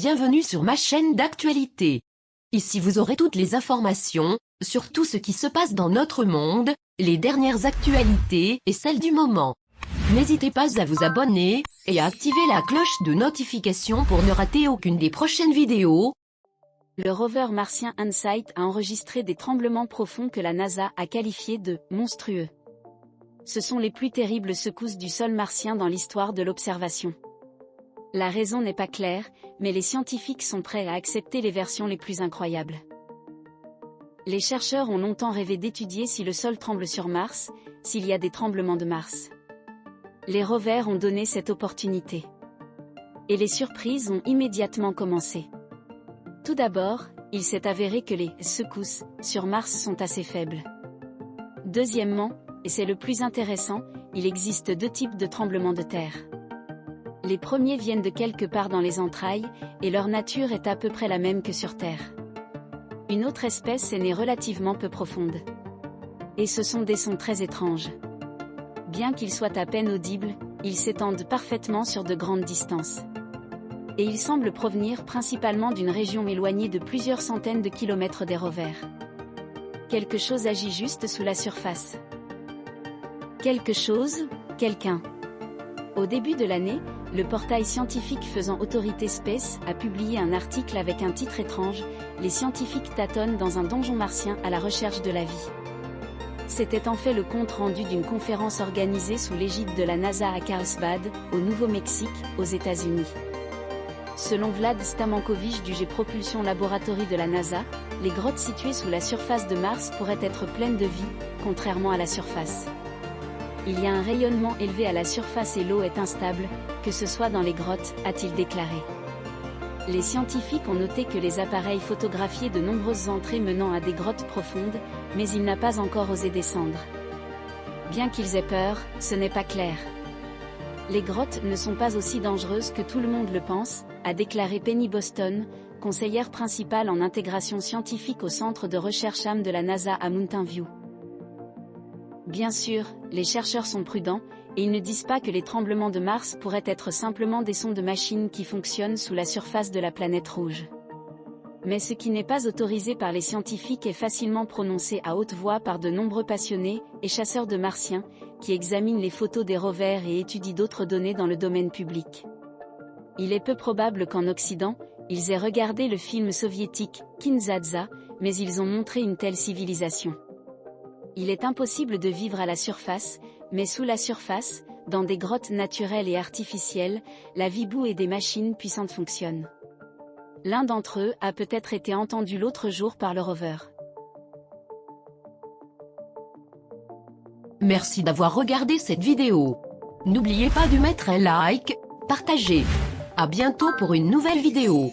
bienvenue sur ma chaîne d'actualité. Ici vous aurez toutes les informations, sur tout ce qui se passe dans notre monde, les dernières actualités et celles du moment. N'hésitez pas à vous abonner, et à activer la cloche de notification pour ne rater aucune des prochaines vidéos. Le rover martien InSight a enregistré des tremblements profonds que la NASA a qualifiés de « monstrueux ». Ce sont les plus terribles secousses du sol martien dans l'histoire de l'observation. La raison n'est pas claire, mais les scientifiques sont prêts à accepter les versions les plus incroyables. Les chercheurs ont longtemps rêvé d'étudier si le sol tremble sur Mars, s'il y a des tremblements de Mars. Les rovers ont donné cette opportunité. Et les surprises ont immédiatement commencé. Tout d'abord, il s'est avéré que les secousses sur Mars sont assez faibles. Deuxièmement, et c'est le plus intéressant, il existe deux types de tremblements de terre. Les premiers viennent de quelque part dans les entrailles, et leur nature est à peu près la même que sur Terre. Une autre espèce est née relativement peu profonde. Et ce sont des sons très étranges. Bien qu'ils soient à peine audibles, ils s'étendent parfaitement sur de grandes distances. Et ils semblent provenir principalement d'une région éloignée de plusieurs centaines de kilomètres des rovers. Quelque chose agit juste sous la surface. Quelque chose, quelqu'un. Au début de l'année, le portail scientifique faisant autorité Space a publié un article avec un titre étrange, « Les scientifiques tâtonnent dans un donjon martien à la recherche de la vie ». C'était en fait le compte-rendu d'une conférence organisée sous l'égide de la NASA à Carlsbad, au Nouveau-Mexique, aux États-Unis. Selon Vlad Stamankovich du Jet Propulsion Laboratory de la NASA, les grottes situées sous la surface de Mars pourraient être pleines de vie, contrairement à la surface. Il y a un rayonnement élevé à la surface et l'eau est instable, que ce soit dans les grottes, a-t-il déclaré. Les scientifiques ont noté que les appareils photographiaient de nombreuses entrées menant à des grottes profondes, mais il n'a pas encore osé descendre. Bien qu'ils aient peur, ce n'est pas clair. Les grottes ne sont pas aussi dangereuses que tout le monde le pense, a déclaré Penny Boston, conseillère principale en intégration scientifique au centre de recherche AM de la NASA à Mountain View. Bien sûr, les chercheurs sont prudents, et ils ne disent pas que les tremblements de Mars pourraient être simplement des sons de machines qui fonctionnent sous la surface de la planète rouge. Mais ce qui n'est pas autorisé par les scientifiques est facilement prononcé à haute voix par de nombreux passionnés et chasseurs de martiens, qui examinent les photos des rovers et étudient d'autres données dans le domaine public. Il est peu probable qu'en Occident, ils aient regardé le film soviétique « Kinzadza », mais ils ont montré une telle civilisation. Il est impossible de vivre à la surface, mais sous la surface, dans des grottes naturelles et artificielles, la vie boue et des machines puissantes fonctionnent. L'un d'entre eux a peut-être été entendu l'autre jour par le rover. Merci d'avoir regardé cette vidéo. N'oubliez pas de mettre un like, partager. À bientôt pour une nouvelle vidéo.